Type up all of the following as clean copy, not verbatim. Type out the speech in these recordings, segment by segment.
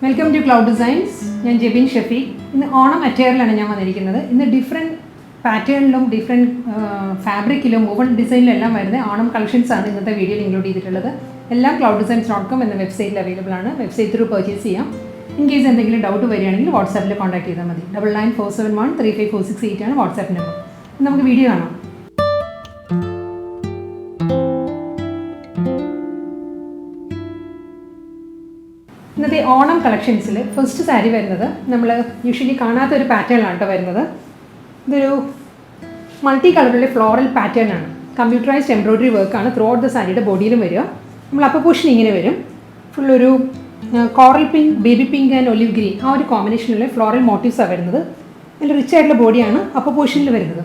Welcome to cloud designs. ഞാൻ ജെബിൻ ഷഫീഖ്. ഇന്ന് ഓണം അറ്റയറിലാണ് ഞാൻ വന്നിരിക്കുന്നത്. ഇന്ന് ഡിഫറെൻറ്റ് പാറ്റേണിലും ഡിഫറെൻറ്റ് ഫാബ്രിക്കിലും വുവൺ ഡിസൈനിലും എല്ലാം വരുന്ന ഓണം കളക്ഷൻസാണ് ഇന്നത്തെ വീഡിയോയിൽ ഇൻക്ലൂഡ് ചെയ്തിട്ടുള്ളത്. എല്ലാം clouddesigns.com എന്ന വെബ്സൈറ്റിൽ അവൈലബിൾ ആണ്. വെബ്സൈറ്റ് ത്രൂ പർച്ചേസ് ചെയ്യാം. ഇൻ കേസ് എന്തെങ്കിലും ഡൗട്ട് വരികയാണെങ്കിൽ വാട്സാപ്പിൽ കോൺടാക്ട് ചെയ്താൽ മതി. 9947135468 ആണ് വാട്സാപ്പ് നമ്പർ. നമുക്ക് വീഡിയോ കാണാം. ഇന്നത്തെ ഓണം കളക്ഷൻസിൽ ഫസ്റ്റ് സാരി വരുന്നത് നമ്മൾ യൂഷ്വലി കാണാത്തൊരു പാറ്റേണിലാണ് കേട്ടോ വരുന്നത്. ഇതൊരു മൾട്ടി കളറിലെ ഫ്ലോറൽ പാറ്റേൺ ആണ്. കമ്പ്യൂട്ടറൈസ്ഡ് എംബ്രോയ്ഡറി വർക്കാണ് ത്രൂ ഔട്ട് ദ സാരിയുടെ ബോഡിയിലും വരിക. നമ്മൾ അപ്പർ പോർഷൻ ഇങ്ങനെ വരും. ഫുള്ളൊരു coral pink, baby pink and olive green ആ ഒരു കോമ്പിനേഷനിലെ ഫ്ലോറൽ മോട്ടീവ്സാണ് വരുന്നത്. നല്ല റിച്ച് ആയിട്ടുള്ള ബോഡിയാണ് അപ്പർ പോർഷനിൽ വരുന്നത്.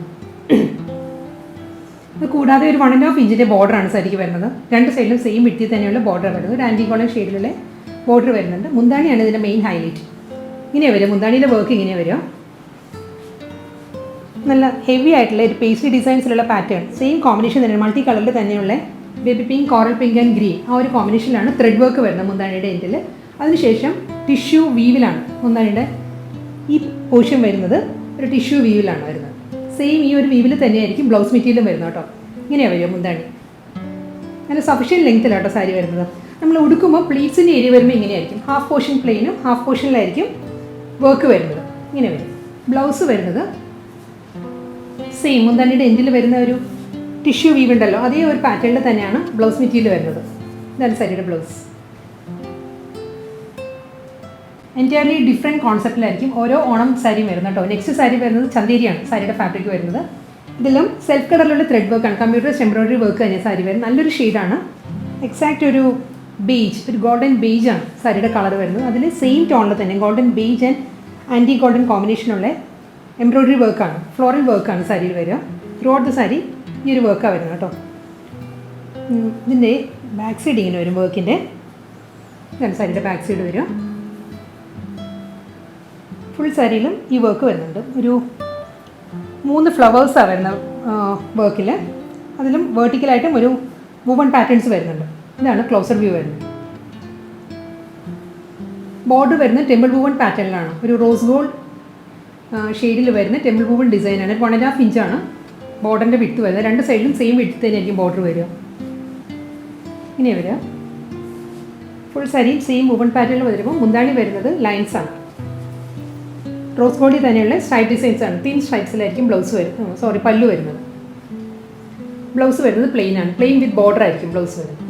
ഇത് കൂടാതെ ഒരു 1.5 ഇഞ്ചിൻ്റെ ബോർഡറാണ് സാരിക്ക് വരുന്നത്. രണ്ട് സൈഡിലും സെയിം വിട്ടിൽ തന്നെയുള്ള ബോർഡർ വരുന്നത്. ഒരു ആൻറ്റി കോളൻ ഷെയ്ഡിലുള്ള ബോർഡർ വരുന്നുണ്ട്. മുന്താണിയാണ് ഇതിൻ്റെ മെയിൻ ഹൈലൈറ്റ്. ഇങ്ങനെ വരും മുന്താണിയുടെ വർക്ക്. ഇങ്ങനെ വരും നല്ല ഹെവി ആയിട്ടുള്ള ഒരു പേസ്ലി ഡിസൈൻസിലുള്ള പാറ്റേൺ. സെയിം കോമ്പിനേഷൻ തന്നെ മൾട്ടി കളറിൽ തന്നെയുള്ള baby pink, coral pink and green ആ ഒരു കോമ്പിനേഷനിലാണ് ത്രെഡ് വർക്ക് വരുന്നത് മുന്താണിയുടെ എൻഡിൽ. അതിനുശേഷം ടിഷ്യൂ വീവിലാണ് മുന്താണിയുടെ ഈ പോർഷൻ വരുന്നത്. ഒരു ടിഷ്യൂ വീവിലാണ് വരുന്നത്. സെയിം ഈ ഒരു വീവിൽ തന്നെയായിരിക്കും ബ്ലൗസ് മെറ്റീരിയലും വരുന്നത് കേട്ടോ. ഇങ്ങനെയാണ് വരിക മുന്താണി. നല്ല സഫീഷ്യൻറ്റ് ലെങ്ത്തിലാട്ടോ സാരി വരുന്നത്. നമ്മൾ ഉടുക്കുമ്പോൾ പ്ലീറ്റ്സിൻ്റെ ഏരിയ വരുമ്പോൾ ഇങ്ങനെയായിരിക്കും. ഹാഫ് പോർഷൻ പ്ലെയിനും ഹാഫ് പോർഷനിലായിരിക്കും വർക്ക് വരുന്നത്. ഇങ്ങനെ വരും. ബ്ലൗസ് വരുന്നത് സെയിം മുന്താണിയുടെ എൻഡിൽ വരുന്ന ഒരു ടിഷ്യൂ വീവ് ഉണ്ടല്ലോ, അതേ ഒരു പാറ്റേണിൽ തന്നെയാണ് ബ്ലൗസ് മെറ്റീരിയൽ വരുന്നത്. ഇതാണ് സാരിയുടെ ബ്ലൗസ്. എൻറ്റയർലി ഡിഫറെൻറ്റ് കോൺസെപ്റ്റിലായിരിക്കും ഓരോ ഓണം സാരിയും വരുന്നത് കേട്ടോ. നെക്സ്റ്റ് സാരി വരുന്നത് ചന്തേരിയാണ് സാരിയുടെ ഫാബ്രിക് വരുന്നത്. ഇതിലും സെൽഫ് കളറിലുള്ള ത്രെഡ് വർക്കാണ്. കമ്പ്യൂട്ടറൈസ്ഡ് എംബ്രോയ്ഡറി വർക്ക് തന്നെ സാരി വരുന്നത്. നല്ലൊരു ഷെയ്ഡാണ്. എക്സാക്റ്റ് ഒരു ബേജ്, ഒരു ഗോൾഡൻ ബേജ് ആണ് സാരിയുടെ കളർ വരുന്നത്. അതിൽ സെയിം ടോണിൽ തന്നെ golden beige and antique golden കോമ്പിനേഷനുള്ള എംബ്രോയ്ഡറി വർക്കാണ്, ഫ്ലോറൽ വർക്കാണ് സാരിയിൽ വരിക. ത്രൂ ഔട്ട് ദ സാരി ഈ ഒരു വർക്കാണ് വരുന്നത് കേട്ടോ. ഇതിൻ്റെ ബാക്ക് സൈഡ് ഇങ്ങനെ വരും വർക്കിൻ്റെ. ഇതാണ് സാരിയുടെ ബാക്ക് സൈഡ് വരിക. ഫുൾ സാരിയിലും ഈ വർക്ക് വരുന്നുണ്ട്. ഒരു 3 ഫ്ലവേഴ്സാണ് വരുന്ന വർക്കിൽ. അതിലും വേർട്ടിക്കലായിട്ടും ഒരു വുവൺ പാറ്റേൺസ് വരുന്നുണ്ട്. ഇതാണ് ക്ലോസർ വ്യൂ വരുന്നത്. ബോർഡർ വരുന്നത് ടെമ്പിൾ വുവൺ പാറ്റേണിലാണ്. ഒരു റോസ് ഗോൾഡ് ഷെയ്ഡിൽ വരുന്ന ടെമ്പിൾ വുവൺ ഡിസൈനാണ്. 1.5 ഇഞ്ചാണ് ബോർഡറിൻ്റെ വിട്ട് വരുന്നത്. രണ്ട് സൈഡിലും സെയിം വിട്ട് തന്നെയായിരിക്കും ബോർഡർ വരിക. ഇങ്ങനെ വരിക. ഫുൾ സാരി സെയിം വുവൺ പാറ്റേണിൽ വരുമ്പോൾ മുന്താണി വരുന്നത് ലൈൻസാണ്. റോസ് ഗോൾഡിൽ തന്നെയുള്ള സ്ട്രൈപ്പ് ഡിസൈൻസ് ആണ്. തിൻ സ്ട്രൈപ്സിലായിരിക്കും ബ്ലൗസ് വരുന്നത്. പല്ലു വരുന്നത്. ബ്ലൗസ് വരുന്നത് പ്ലെയിൻ ആണ്. പ്ലെയിൻ വിത്ത് ബോർഡർ ആയിരിക്കും ബ്ലൗസ് വരുന്നത്.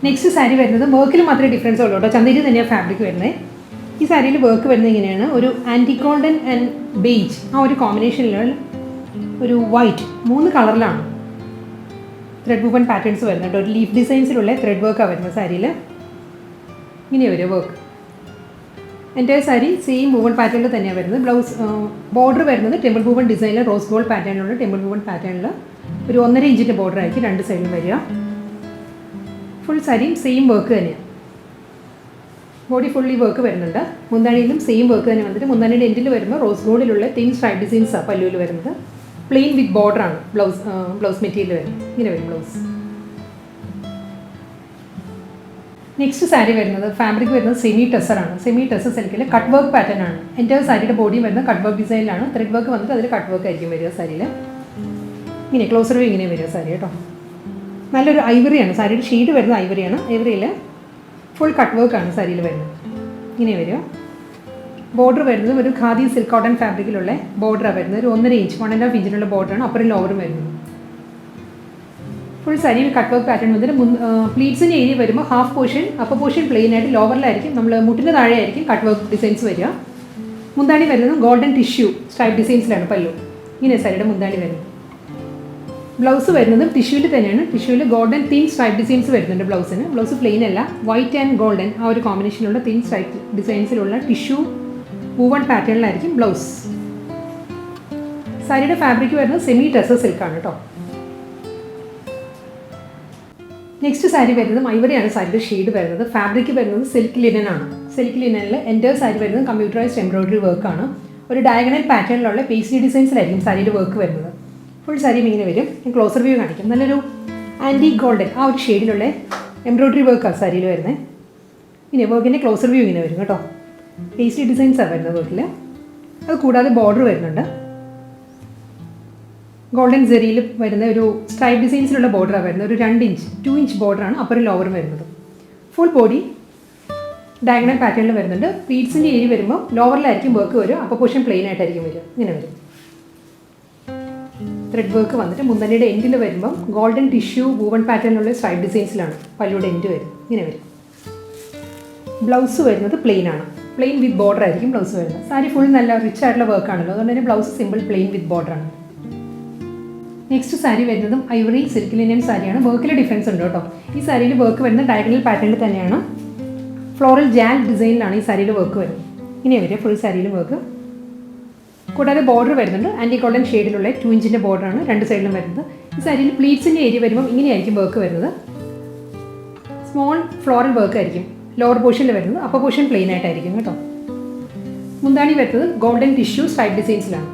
നെക്സ്റ്റ് സാരി വരുന്നത് വർക്കിൽ മാത്രമേ ഡിഫറൻസ് ഉള്ളൂ കേട്ടോ. ചന്തേരി തന്നെയാണ് ഫാബ്രിക് വരുന്നത്. ഈ സാരിയിൽ വർക്ക് വരുന്നത് ഇങ്ങനെയാണ്. ഒരു ആൻറ്റി ഗോൾഡൻ ആൻഡ് ബേജ് ആ ഒരു കോമ്പിനേഷനിലുള്ള ഒരു വൈറ്റ് 3 കളറിലാണ് ത്രെഡ് വുവൺ പാറ്റേൺസ് വരുന്നുണ്ട്. ഒരു ലീഫ് ഡിസൈൻസിലുള്ള ത്രെഡ് വർക്കാണ് വരുന്നത് സാരിയിൽ. ഇങ്ങനെ വരും വർക്ക്. എൻ്റെ സാരി സെയിം വുവൺ പാറ്റേണിൽ തന്നെയാണ് വരുന്നത്. ബ്ലൗസ് ബോർഡർ വരുന്നത് ടെമ്പിൾ വുവൺ ഡിസൈനിൽ റോസ് ഗോൾഡ് പാറ്റേണിലുള്ള ടെമ്പിൾ വുവൺ പാറ്റേണിൽ ഒരു 1.5 ഇഞ്ചിൻ്റെ ബോർഡർ ആയിരിക്കും രണ്ട് സൈഡിലും വരിക. ഫുൾ സാരിയും സെയിം വർക്ക് തന്നെയാണ്. ബോഡി ഫുള്ളി വർക്ക് വരുന്നുണ്ട്. മുന്താണിയിലും സെയിം വർക്ക് തന്നെ വന്നിട്ട് മുന്താണിയുടെ എൻഡിൽ വരുമ്പോൾ റോസ് ഗോൾഡിലുള്ള തിൻ സ്ട്രൈപ്പ് ഡിസൈൻസാണ് പല്ലുവിൽ വരുന്നത്. പ്ലെയിൻ വിത്ത് ബോർഡറാണ് ബ്ലൗസ് മെറ്റീരിയൽ വരുന്നത്. ഇങ്ങനെ വരും ബ്ലൗസ്. നെക്സ്റ്റ് സാരി വരുന്നത് ഫാബ്രിക് വരുന്നത് സെമി ടെസറാണ്. സെമി ടെസർ സിൽക്കിൽ കട്ട് വർക്ക് പാറ്റേൺ ആണ്. എൻ്റെ സാരിയുടെ ബോഡി വരുന്നത് കട്ട് വർക്ക് ഡിസൈനിലാണ്. ത്രെഡ് വർക്ക് വന്നിട്ട് അതിൽ കട്ട് വർക്ക് ആയിരിക്കും വരിക സാരിയിൽ. ഇങ്ങനെ ക്ലോസർ വ്യൂ ഇങ്ങനെ വരിക സാരി കേട്ടോ. നല്ലൊരു ഐവറിയാണ് സാരിയുടെ ഷെയ്ഡ് വരുന്നത്. ഐവറിയാണ്. ഐവറിയിൽ ഫുൾ കട്ട് വർക്കാണ് സാരിയിൽ വരുന്നത്. ഇങ്ങനെ വരിക. ബോർഡർ വരുന്നത് ഒരു ഖാദി സിൽക്ക് കോട്ടൺ ഫാബ്രിക്കിലുള്ള ബോർഡറാണ് വരുന്നത്. ഒരു 1.5 ഇഞ്ച് 1.5 ഇഞ്ചിനുള്ള ബോർഡറാണ് അപ്പറും ലോവറും വരുന്നത്. ഫുൾ സാരിയിൽ കട്ട് വർക്ക് പാറ്റേൺ വന്നിട്ട് പ്ലീറ്റ്സിൻ്റെ ഏരിയ വരുമ്പോൾ half portion upper portion plain ആയിട്ട് ലോവറിലായിരിക്കും നമ്മൾ മുട്ടിന് താഴെ ആയിരിക്കും കട്ട് വർക്ക് ഡിസൈൻസ് വരിക. മുന്താണി വരുന്നത് ഗോൾഡൻ ടിഷ്യൂ സ്ട്രൈപ്പ് ഡിസൈൻസിലാണ് പല്ലു. ഇങ്ങനെ സാരിയുടെ മുന്താണി വരുന്നത്. ബ്ലൗസ് വരുന്നത് ടിഷ്യൂവിൽ തന്നെയാണ്. ടിഷ്യൂവിൽ ഗോൾഡൻ തിൻ സ്ട്രൈപ്പ് ഡിസൈൻസ് വരുന്നുണ്ട് ബ്ലൗസിന്. ബ്ലൗസ് പ്ലെയിൻ അല്ല, വൈറ്റ് ആൻഡ് ഗോൾഡൻ ആ ഒരു കോമ്പിനേഷനുള്ള തിൻ സ്ട്രൈപ്പ് ഡിസൈൻസിലുള്ള ടിഷ്യൂ വുവൺ പാറ്റേണിലായിരിക്കും ബ്ലൗസ്. സാരിയുടെ ഫാബ്രിക് വരുന്നത് സെമി ടെസർ സിൽക്കാണ് കേട്ടോ. നെക്സ്റ്റ് സാരി വരുന്നത് ഐവറിയാണ് സാരിയുടെ ഷെയ്ഡ് വരുന്നത്. ഫാബ്രിക് വരുന്നത് സിൽക്ക് ലിനൻ ആണ്. സിൽക്ക് ലിനനിൽ എൻ്റെ സാരി വരുന്നത് കമ്പ്യൂട്ടറൈസ്ഡ് എംബ്രോയ്ഡറി വർക്കാണ്. ഒരു ഡയഗണൽ പാറ്റേണിലുള്ള പേസ്ലി ഡിസൈൻസിലായിരിക്കും സാരിയുടെ വർക്ക് വരുന്നത്. ഫുൾ സാരിയും ഇങ്ങനെ വരും. ഞാൻ ക്ലോസർ വ്യൂ കാണിക്കും. നല്ലൊരു ആൻറ്റി ഗോൾഡൻ ആ ഒരു ഷെയ്ഡിലുള്ള എംബ്രോയ്ഡറി വർക്കാണ് സാരിയിൽ വരുന്നത്. ഇനി വർക്കിൻ്റെ ക്ലോസർ വ്യൂ ഇങ്ങനെ വരും കേട്ടോ. പേസ്ട്രി ഡിസൈൻസാണ് വരുന്നത് വർക്കിൽ. അത് കൂടാതെ ബോർഡർ വരുന്നുണ്ട്. ഗോൾഡൻ സെറിയിൽ വരുന്ന ഒരു സ്ട്രൈപ്പ് ഡിസൈൻസിലുള്ള ബോർഡറാണ് വരുന്നത്. ഒരു 2 ഇഞ്ച് ബോർഡറാണ് അപ്പറും ലോവറും വരുന്നത്. ഫുൾ ബോഡി ഡയഗണൽ പാറ്റേണിൽ വരുന്നുണ്ട്. പ്ലീറ്റ്സിൻ്റെ ഏരിയ വരുമ്പോൾ ലോവറിലായിരിക്കും വർക്ക് വരും, അപ്പോൾ പോർഷൻ പ്ലെയിൻ ആയിട്ടായിരിക്കും വരും. ഇങ്ങനെ വരും. ത്രെഡ് വർക്ക് വന്നിട്ട് മുന്തണിയുടെ എൻഡിൽ വരുമ്പം ഗോൾഡൻ ടിഷ്യൂ വൂവൺ പാറ്റേണിലുള്ള സ്ട്രൈപ്പ് ഡിസൈൻസിലാണ് പല്ലുയുടെ എൻഡ് വരും. ഇങ്ങനെ വരും. ബ്ലൗസ് വരുന്നത് പ്ലെയിൻ ആണ്. പ്ലെയിൻ വിത്ത് ബോർഡർ ആയിരിക്കും ബ്ലൗസ് വരുന്നത്. സാരി ഫുൾ നല്ല റിച്ച് ആയിട്ടുള്ള വർക്കാണല്ലോ, അതുകൊണ്ട് തന്നെ ബ്ലൗസ് സിമ്പിൾ പ്ലെയിൻ വിത്ത് ബോർഡറാണ്. നെക്സ്റ്റ് സാരി വരുന്നതും ഐവറി സിൽക്ക് ലിനൻ സാരിയാണ്. വർക്കിൽ ഡിഫറൻസ് ഉണ്ട് കേട്ടോ. ഈ സാരിയിൽ വർക്ക് വരുന്നത് ഡയഗണൽ പാറ്റേണിൽ തന്നെയാണ്. ഫ്ലോറൽ ജാൽ ഡിസൈനിലാണ് ഈ സാരിയിൽ വർക്ക് വരുന്നത്. ഇങ്ങനെ വരിക ഫുൾ സാരിയിൽ വർക്ക്. കൂടാതെ ബോർഡർ വരുന്നുണ്ട്. ആൻറ്റി ഗോൾഡൻ ഷെയ്ഡിലുള്ള 2 ഇഞ്ചിൻ്റെ ബോർഡറാണ് രണ്ട് സൈഡിലും വരുന്നത്. ഈ സാരിയിൽ പ്ലീറ്റ്സിൻ്റെ ഏരിയ വരുമ്പോൾ ഇങ്ങനെയായിരിക്കും വർക്ക് വരുന്നത്. സ്മോൾ ഫ്ലോറൽ വർക്ക് ആയിരിക്കും ലോവർ പോർഷനിൽ വരുന്നത്. അപ്പർ പോർഷൻ പ്ലെയിൻ ആയിട്ടായിരിക്കും കേട്ടോ. മുന്താണി വരുന്നത് ഗോൾഡൻ ടിഷ്യൂ സ്ട്രൈപ്പ് ഡിസൈൻസിലാണ്.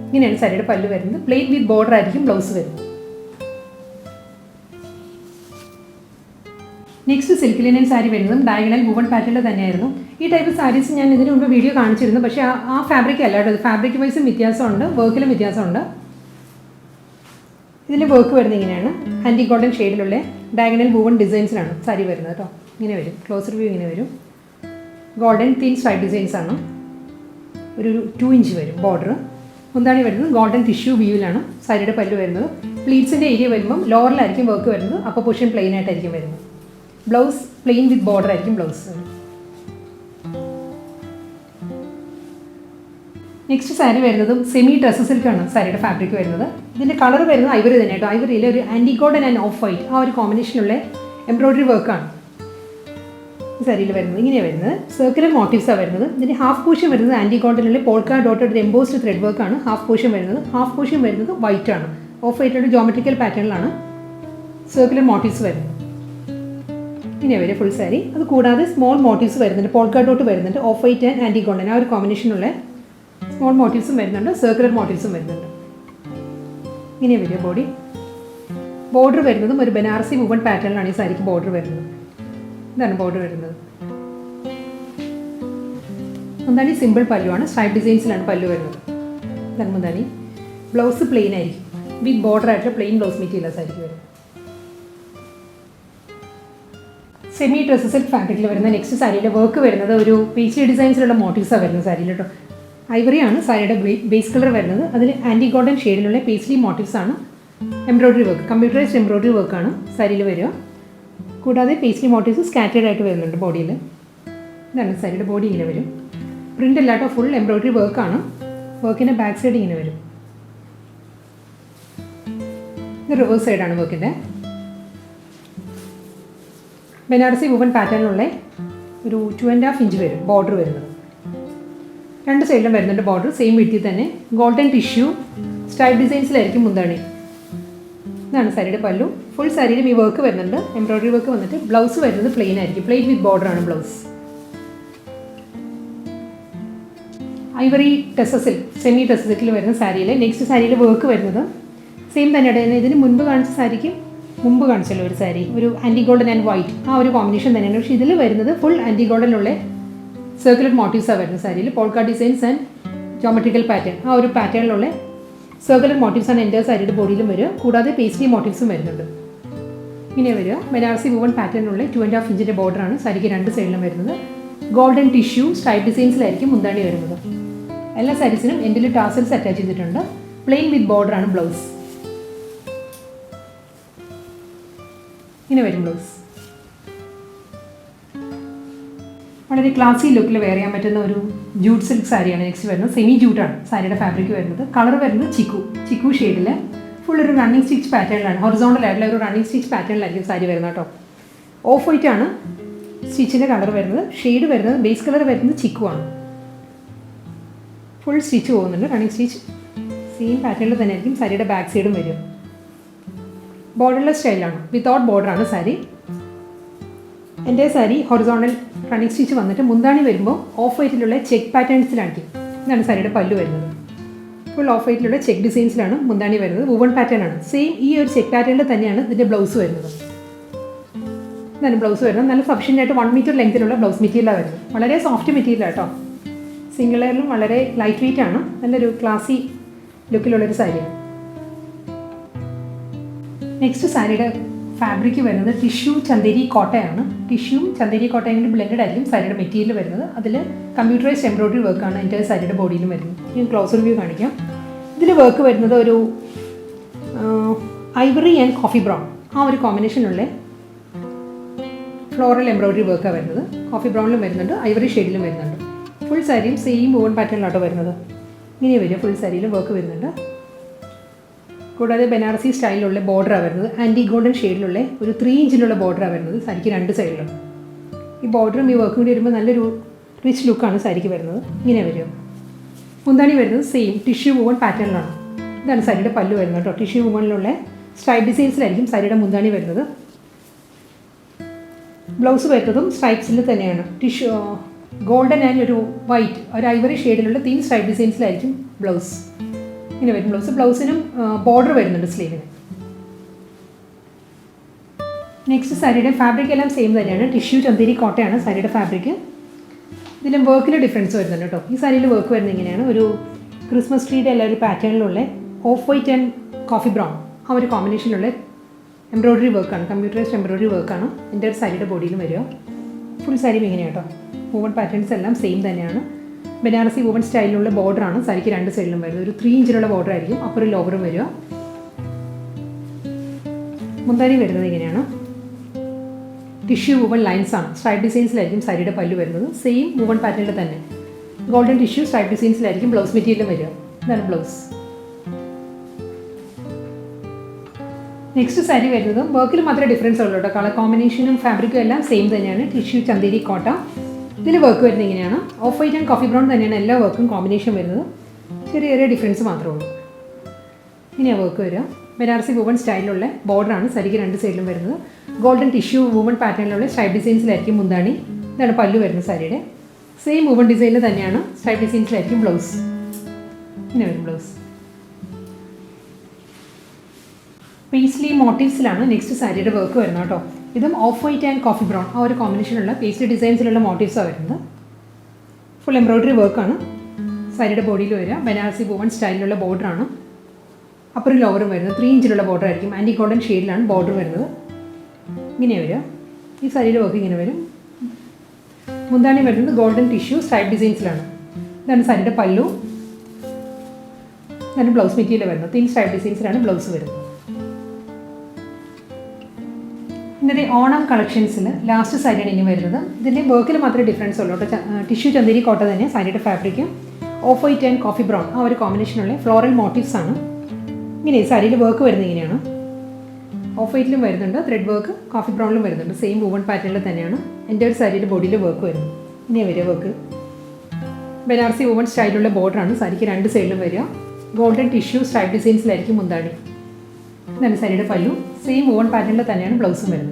ഇങ്ങനെയാണ് സാരിയുടെ പല്ല് വരുന്നത്. പ്ലെയിൻ വിത്ത് ബോർഡർ ആയിരിക്കും ബ്ലൗസ് വരുന്നത്. നെക്സ്റ്റ് സിൽക്ക് ലിനൻ സാരി വരുന്നതും ഡയഗണൽ വൂവൺ പാറ്റേണിൽ തന്നെയായിരുന്നു. ഈ ടൈപ്പ് സാരീസ് ഞാൻ ഇതിനു മുമ്പ് വീഡിയോ കാണിച്ചിരുന്നു, പക്ഷേ ആ ഫാബ്രിക് അല്ല കേട്ടോ. ഫാബ്രിക് വൈസും വ്യത്യാസമുണ്ട്, വർക്കിലും വ്യത്യാസമുണ്ട്. ഇതിൻ്റെ വർക്ക് വരുന്നത് ഇങ്ങനെയാണ്. ആൻറ്റി ഗോൾഡൻ ഷെയ്ഡിലുള്ള ഡയഗണൽ വൂവൺ ഡിസൈൻസിലാണ് സാരി വരുന്നത് കേട്ടോ. ഇങ്ങനെ വരും. ക്ലോസർ വ്യൂ ഇങ്ങനെ വരും. ഗോൾഡൻ തിൻ സ്ട്രൈപ്പ് ഡിസൈൻസ് ആണ്. ഒരു 2 ഇഞ്ച് വരും ബോർഡർ. മുന്താണി വരുന്നത് ഗോൾഡൻ ടിഷ്യൂ വ്യൂവിലാണ് സാരിയുടെ പല്ല് വരുന്നത്. പ്ലീറ്റ്സിൻ്റെ ഏരിയ വരുമ്പം ലോവറിലായിരിക്കും വർക്ക് വരുന്നത്, അപ്പോൾ പോർഷൻ പ്ലെയിൻ ആയിട്ടായിരിക്കും വരുന്നത്. ബ്ലൗസ് പ്ലെയിൻ വിത്ത് ബോർഡർ ആയിരിക്കും ബ്ലൗസ്. നെക്സ്റ്റ് സാരി വരുന്നതും സെമി ഡ്രസ് സിൽക്കാണ് സാരിയുടെ ഫാബ്രിക് വരുന്നത്. ഇതിൻ്റെ കളർ വരുന്നത് ഐവറി തന്നെ കേട്ടോ. ഐവറിയിൽ ഒരു anti golden and of white ആ ഒരു കോമ്പിനേഷനുള്ള എംബ്രോയ്ഡറി വർക്കാണ് ഈ സാരിയിൽ വരുന്നത്. ഇങ്ങനെയാണ് വരുന്നത്. സർക്കുലർ മോട്ടീവ്സാണ് വരുന്നത്. ഇതിൻ്റെ ഹാഫ് പോർഷൻ വരുന്നത് ആൻറ്റി ഗോൾഡനിലെ പോൾക്ക ഡോട്ടഡ് എംബോസ്ഡ് ത്രെഡ് വർക്കാണ് ഹാഫ് പോർഷൻ വരുന്നത്. ഹാഫ് പോർഷൻ വരുന്നത് വൈറ്റ് ആണ്. ഓഫ് വൈറ്റുള്ള ജോമെട്രിക്കൽ പാറ്റേണിലാണ് സർക്കുലർ മോട്ടീവ്സ് വരുന്നത്. ഇങ്ങനെ വരും ഫുൾ സാരി. അത് കൂടാതെ സ്മോൾ മോട്ടീവ്സ് വരുന്നുണ്ട്. പോൾക്ക ഡോട്ട് വരുന്നുണ്ട്. Off white and antique golden ആ ഒരു കോമ്പിനേഷനുള്ള സ്മോൾ മോട്ടീവ്സും വരുന്നുണ്ട്. സർക്കുലർ മോട്ടീവ്സും വരുന്നുണ്ട്. ഇങ്ങനെ വരും ബോഡി. ബോർഡർ വരുന്നതും ഒരു ബനാറസി വുവൺ പാറ്റേണിലാണ് ഈ സാരിക്ക് ബോർഡർ വരുന്നത്. ഇതാണ് ബോർഡർ വരുന്നത്. മുന്താണി സിമ്പിൾ പല്ലുവാണ്. സ്ട്രൈപ്പ് ഡിസൈൻസിലാണ് പല്ലു വരുന്നത്. ഇതാണ് മുന്താണി. ബ്ലൗസ് പ്ലെയിൻ ആയിരിക്കും. വിത്ത് ബോർഡർ ആയിട്ടുള്ള പ്ലെയിൻ ബ്ലൗസ് മെറ്റീരിയൽ സാരിക്ക് വരും. സെമി ഡ്രസ് സിൽക്ക് ഫാബ്രിക്കിൽ വരുന്ന നെക്സ്റ്റ് സാരിയുടെ വർക്ക് വരുന്നത് ഒരു പേസ്ട്രി ഡിസൈൻസിലുള്ള മോട്ടീവ്സാണ് വരുന്നത് സാരിയിൽ കേട്ടോ. ഐവറിയാണ് സാരിയുടെ ബേസ് കളർ വരുന്നത്. അതിൽ ആൻറ്റി ഗോൾഡൻ ഷെയ്ഡിലുള്ള പേസ്ട്രി മോട്ടീവ്സാണ്. എംബ്രോയ്ഡറി വർക്ക്, കമ്പ്യൂട്ടറൈസ്ഡ് എംബ്രോയ്ഡറി വർക്കാണ് സാരിയിൽ വരിക. കൂടാതെ പേസ്ട്രി മോട്ടീവ്സ് സ്കാറ്റേഡ് ആയിട്ട് വരുന്നുണ്ട് ബോഡിയിൽ. ഇതാണ് സാരിയുടെ ബോഡി ഇങ്ങനെ വരും. പ്രിൻ്റ് അല്ലാട്ടോ, ഫുൾ എംബ്രോയ്ഡറി വർക്കാണ്. വർക്കിൻ്റെ ബാക്ക് സൈഡ് ഇങ്ങനെ വരും. ഇത് റിവേഴ്സ് സൈഡാണ് വർക്കിൻ്റെ. ബനാറസി വുവൺ പാറ്റേണിലുള്ള ഒരു 2.5 ഇഞ്ച് വരും ബോർഡർ വരുന്നത്. രണ്ട് സൈഡിലും വരുന്നുണ്ട് ബോർഡർ സെയിം വിഡ്ത്തിൽ തന്നെ. ഗോൾഡൻ ടിഷ്യൂ സ്ട്രൈപ്പ് ഡിസൈൻസിലായിരിക്കും മുന്താണി. ഇതാണ് സാരിയുടെ പല്ലു. ഫുൾ സാരിയിലും ഈ വർക്ക് വരുന്നുണ്ട്, എംബ്രോയ്ഡറി വർക്ക് വന്നിട്ട്. ബ്ലൗസ് വരുന്നത് പ്ലെയിൻ ആയിരിക്കും. Plain with ബോർഡറാണ് blouse. Ivory ടെസ silk, semi ടെസ സിൽക്കിൽ വരുന്ന സാരിയിൽ നെക്സ്റ്റ് സാരിയിൽ വർക്ക് വരുന്നത് സെയിം തന്നെയാണ്. ഇതിന് മുൻപ് കാണിച്ച സാരിക്ക് മുമ്പ് കാണിച്ചല്ലോ ഒരു സാരി, ഒരു ആൻറ്റി ഗോൾഡൻ ആൻഡ് വൈറ്റ് ആ ഒരു കോമ്പിനേഷൻ തന്നെയാണ്. പക്ഷേ ഇതിൽ വരുന്നത് ഫുൾ ആൻറ്റി ഗോൾഡനുള്ള സർക്കുലർ മോട്ടീവ്സാണ് വരുന്നത് സാരിയിൽ. Polka designs and geometrical pattern ആ ഒരു പാറ്റേണിലുള്ള സർക്കുലർ മോട്ടീവ്സാണ് എൻ്റെ സാരിയുടെ ബോഡിയിലും വരിക. കൂടാതെ പേസ്ട്രി മോട്ടീവ്സും വരുന്നുണ്ട്. ഇങ്ങനെ വരിക. ബനാറസി വുവൺ പാറ്റേണിലുള്ള 2.5 ഇഞ്ചിൻ്റെ ബോർഡറാണ് സാരിക്ക് രണ്ട് സൈഡിലും വരുന്നത്. ഗോൾഡൻ ടിഷ്യൂ സ്ട്രൈപ്പ് ഡിസൈൻസിലായിരിക്കും മുന്താണി വരുന്നത്. എല്ലാ സാരീസിനും എൻഡിൽ ടാസൽസ് അറ്റാച്ച് ചെയ്തിട്ടുണ്ട്. Plain with ബോർഡറാണ് blouse. ഇങ്ങനെ വരും ബ്ലൗസ്. വളരെ ക്ലാസി ലുക്കിൽ വെയർ ചെയ്യാൻ പറ്റുന്ന ഒരു ജൂട്ട് സിൽക്ക് സാരിയാണ് നെക്സ്റ്റ് വരുന്നത്. സെമി ജൂട്ടാണ് സാരിയുടെ ഫാബ്രിക് വരുന്നത്. കളർ വരുന്നത് ചിക്കു ഷെയ്ഡിൽ ഫുൾ ഒരു റണ്ണിങ് സ്റ്റിച്ച് പാറ്റേണിലാണ്. ഹൊറിസോണ്ടൽ ആയിട്ടുള്ള ഒരു റണ്ണിങ് സ്റ്റിച്ച് പാറ്റേണിലായിരിക്കും സാരി വരുന്നത് കേട്ടോ. ഓഫ് വൈറ്റ് ആണ് സ്റ്റിച്ചിൻ്റെ കളർ വരുന്നത്. ഷെയ്ഡ് വരുന്നത് ബേസ് കളർ വരുന്നത് ചിക്കു ആണ്. ഫുൾ സ്റ്റിച്ച് പോകുന്നുണ്ട്. റണ്ണിങ് സ്റ്റിച്ച് സെയിം പാറ്റേണിൽ തന്നെ ആയിരിക്കും സാരിയുടെ ബാക്ക് സൈഡും വരും. ബോർഡർലെസ് സ്റ്റൈലാണ്, വിത്തൗട്ട് ബോർഡറാണ് സാരി. എൻ്റെ സാരി ഹൊറിസോണ്ടൽ റണ്ണിങ് സ്റ്റിച്ച് വന്നിട്ട് മുന്താണി വരുമ്പോൾ ഓഫ് വൈറ്റിലുള്ള ചെക്ക് പാറ്റേൺസിലായിരിക്കും. ഇതാണ് സാരിയുടെ പല്ലു വരുന്നത്. ഫുൾ ഓഫ് വൈറ്റിലുള്ള ചെക്ക് ഡിസൈൻസിലാണ് മുന്താണി വരുന്നത്. വുവൺ പാറ്റേൺ ആണ്. സെയിം ഈ ഒരു ചെക്ക് പാറ്റേണിൽ തന്നെയാണ് ഇതിൻ്റെ ബ്ലൗസ് വരുന്നത്. ഇതാണ് ബ്ലൗസ് വരുന്നത്. നല്ല സഫിഷ്യൻ്റ് ആയിട്ട് 1 മീറ്റർ ലെങ്തിലുള്ള ബ്ലൗസ് മെറ്റീരിയലാണ് വരുന്നത്. വളരെ സോഫ്റ്റ് മെറ്റീരിയലാണ് കേട്ടോ. സിംഗിൾ ലെയറിലും വളരെ ലൈറ്റ് വെയിറ്റ് ആണ്. നല്ലൊരു ക്ലാസി ലുക്കിലുള്ളൊരു സാരിയാണ്. നെക്സ്റ്റ് സാരിയുടെ ഫാബ്രിക് വരുന്നത് ടിഷ്യൂ ചന്ദേരി കോട്ടയാണ്. ടിഷ്യൂവും ചന്ദേരി കോട്ടയും കൂടി ബ്ലെൻഡഡ് ആയിരിക്കും സാരിയുടെ മെറ്റീരിയൽ വരുന്നത്. അതിൽ കമ്പ്യൂട്ടറൈസ്ഡ് എംബ്രോയിഡറി വർക്കാണ് എൻ്റെ സാരിയുടെ ബോഡിയിലും വരുന്നത്. ഞാൻ ക്ലോസ് റിവ്യൂ കാണിക്കാം. ഇതിൽ വർക്ക് വരുന്നത് ഒരു ഐവറി ആൻഡ് കോഫി ബ്രൗൺ ആ ഒരു കോമ്പിനേഷനുള്ള ഫ്ലോറൽ എംബ്രോയിഡറി വർക്കാണ് വരുന്നത്. കോഫി ബ്രൗണിലും വരുന്നുണ്ട്, ഐവറി ഷെയ്ഡിലും വരുന്നുണ്ട്. ഫുൾ സാരിയും സെയിം വൂവൺ പാറ്റേണിലാട്ടോ വരുന്നത്. ഇങ്ങനെ വരിക. ഫുൾ സാരിയിലും വർക്ക് വരുന്നുണ്ട്. കൂടാതെ ബനാറസി സ്റ്റൈലിലുള്ള ബോർഡറാണ് വരുന്നത്. ആൻറ്റി ഗോൾഡൻ ഷെയ്ഡിലുള്ള ഒരു 3 ഇഞ്ചിലുള്ള ബോർഡറാണ് വരുന്നത് സാരിക്ക് 2 സൈഡിലും. ഈ ബോർഡറും ഈ വർക്കും കൂടി വരുമ്പോൾ നല്ലൊരു റിച്ച് ലുക്കാണ് സാരിക്ക് വരുന്നത്. ഇങ്ങനെ വരിക. മുന്താണി വരുന്നത് സെയിം ടിഷ്യൂ വൂവൺ പാറ്റേണിലാണ്. ഇതാണ് സാരിയുടെ പല്ലു വരുന്നത് കേട്ടോ. ടിഷ്യൂ വൂവണിലുള്ള സ്ട്രൈപ്പ് ഡിസൈൻസിലായിരിക്കും സാരിയുടെ മുന്താണി വരുന്നത്. ബ്ലൗസ് വരുന്നതും സ്ട്രൈപ്സിൽ തന്നെയാണ്. ടിഷ്യൂ ഗോൾഡൻ ആൻഡ് ഒരു വൈറ്റ് ഒരു ഐവറി ഷെയ്ഡിലുള്ള 3 സ്ട്രൈപ്പ് ഡിസൈൻസിലായിരിക്കും ബ്ലൗസ്. ഇങ്ങനെ വരും ബ്ലൗസ്. ബ്ലൗസിനും ബോർഡർ വരുന്നുണ്ട് സ്ലീവിന്. നെക്സ്റ്റ് സാരിയുടെ ഫാബ്രിക് എല്ലാം സെയിം തന്നെയാണ്. ടിഷ്യൂ ചന്ദേരി കോട്ടയാണ് സാരിയുടെ ഫാബ്രിക്. ഇതിലും വർക്കിന് ഡിഫറൻസ് വരുന്നുണ്ട് കേട്ടോ. ഈ സാരിയിൽ വർക്ക് വരുന്നത് ഇങ്ങനെയാണ്. ഒരു ക്രിസ്മസ് ട്രീയുടെ എല്ലാ ഒരു പാറ്റേണിലുള്ള off white and coffee brown ആ ഒരു കോമ്പിനേഷനിലുള്ള എംബ്രോയിഡറി വർക്കാണ്. കമ്പ്യൂട്ടറൈസ്ഡ് എംബ്രോയിഡറി വർക്കാണ് എൻ്റെ ഒരു സാരിയുടെ ബോഡിയിലും വരിക. ഫുൾ സാരിയും ഇങ്ങനെയാണ് കേട്ടോ. വൂവൺ പാറ്റേൺസ് എല്ലാം സെയിം തന്നെയാണ്. ബനാറസി വൂവൺ സ്റ്റൈലിലുള്ള ബോർഡറാണ് സാരിക്ക് 2 സൈഡിലും വരുന്നത്. ഒരു 3 ഇഞ്ചിലുള്ള ബോർഡർ ആയിരിക്കും. അപ്പുറം ലോവറും വരിക. മുന്താണി വരുന്നത് ഇങ്ങനെയാണ്. ടിഷ്യൂ വൂവൺ ലൈൻസ് ആണ്. സ്ട്രൈപ്പ് ഡിസൈൻസിലായിരിക്കും സാരിയുടെ പല്ലു വരുന്നത്. സെയിം വൂവൺ പാറ്റേണിൽ തന്നെ ഗോൾഡൻ ടിഷ്യൂ സ്ട്രൈപ്പ് ഡിസൈൻസിലായിരിക്കും ബ്ലൗസ് മെറ്റീരിയലും വരിക. ഇതാണ് ബ്ലൗസ്. നെക്സ്റ്റ് സാരി വരുന്നത് വർക്കിൽ മാത്രമേ ഡിഫറൻസ് ഉള്ളൂ കേട്ടോ. കളർ കോമ്പിനേഷനും ഫാബ്രിക്കും എല്ലാം സെയിം തന്നെയാണ്. ടിഷ്യൂ ചന്ദേരി കോട്ട. ഇതിൽ വർക്ക് വരുന്നത് ഇങ്ങനെയാണ്. Of white and coffee brown തന്നെയാണ് എല്ലാ വർക്കും കോമ്പിനേഷൻ വരുന്നത്. ചെറിയ ചെറിയ ഡിഫറൻസ് മാത്രമേ ഉള്ളൂ. ഇങ്ങനെയാണ് വർക്ക് വരിക. ബനാറസി വൂവൺ സ്റ്റൈലിലുള്ള ബോർഡറാണ് സാരിക്ക് 2 സൈഡിലും വരുന്നത്. ഗോൾഡൻ ടിഷ്യൂ വൂവൺ പാറ്റേണിലുള്ള സ്ട്രൈപ്പ് ഡിസൈൻസിലായിരിക്കും മുന്താണി. ഇതാണ് പല്ലു വരുന്നത് സാരിയുടെ. സെയിം വൂവൺ ഡിസൈനിൽ തന്നെയാണ് സ്ട്രൈപ്പ് ഡിസൈൻസിലായിരിക്കും ബ്ലൗസ്. ഇങ്ങനെ വരും ബ്ലൗസ്. പേസ്ലി മോട്ടീവ്സിലാണ് നെക്സ്റ്റ് സാരിയുടെ വർക്ക് വരുന്നത് കേട്ടോ. ഇതും of white and coffee brown ആ ഒരു കോമ്പിനേഷനുള്ള പേസ്ലി ഡിസൈൻസിലുള്ള മോട്ടീവ്സാണ് വരുന്നത്. ഫുൾ എംബ്രോയിഡറി വർക്കാണ് സാരിയുടെ ബോഡിയിൽ വരിക. ബനാറസി വൂവൺ സ്റ്റൈലിലുള്ള ബോർഡറാണ്. അപ്പുറം ലോവറും വരുന്നത് 3 ഇഞ്ചിലുള്ള ബോർഡർ ആയിരിക്കും. ആൻറ്റി ഗോൾഡൻ ഷെയ്ഡിലാണ് ബോർഡർ വരുന്നത്. ഇങ്ങനെ വരിക. ഈ സാരിയുടെ വർക്ക് ഇങ്ങനെ വരും. മുന്താണി വരുന്നത് ഗോൾഡൻ ടിഷ്യൂ സ്ട്രൈപ്പ് ഡിസൈൻസിലാണ്. ഇതാണ് സാരിയുടെ പല്ലു. ഇതാണ് ബ്ലൗസ് മെറ്റീരിയൽ വരുന്നത്. 3 സ്ട്രൈപ്പ് ഡിസൈൻസിലാണ് ബ്ലൗസ് വരുന്നത്. ഇന്നത്തെ ഓണം കളക്ഷൻസിൽ ലാസ്റ്റ് സാരിയാണ് ഇനി വരുന്നത്. ഇതിൻ്റെ വർക്കിൽ മാത്രമേ ഡിഫറൻസ് ഉള്ളൂ കേട്ടോ. ടിഷ്യൂ ചന്ദേരി കോട്ട തന്നെ സാരിയുടെ fabric. Of white and coffee brown ആ ഒരു കോമ്പിനേഷനുള്ള ഫ്ലോറൽ മോട്ടീവ്സ് ആണ്. ഇങ്ങനെ സാരിയിൽ വർക്ക് വരുന്നത് ഇങ്ങനെയാണ്. ഓഫ് വൈറ്റിലും വരുന്നുണ്ട് ത്രെഡ് വർക്ക്, കോഫി ബ്രൗണിലും വരുന്നുണ്ട്. സെയിം വൂവൺ പാറ്റേണിൽ തന്നെയാണ് എൻ്റെ ഒരു സാരിയുടെ ബോഡിയിൽ വർക്ക് വരുന്നത്. ഇങ്ങനെ വരിക വർക്ക്. ബനാറസി വൂവൺ സ്റ്റൈലുള്ള ബോർഡറാണ് സാരിക്ക് 2 സൈഡിലും വരിക. ഗോൾഡൻ ടിഷ്യൂ സ്ട്രൈപ്പ് ഡിസൈൻസിലായിരിക്കും മുന്താണി. ഇതാണ് സാരിയുടെ പല്ലു. സെയിം വൂവൺ പാറ്റേണിൽ തന്നെയാണ് ബ്ലൗസും വരുന്നത്.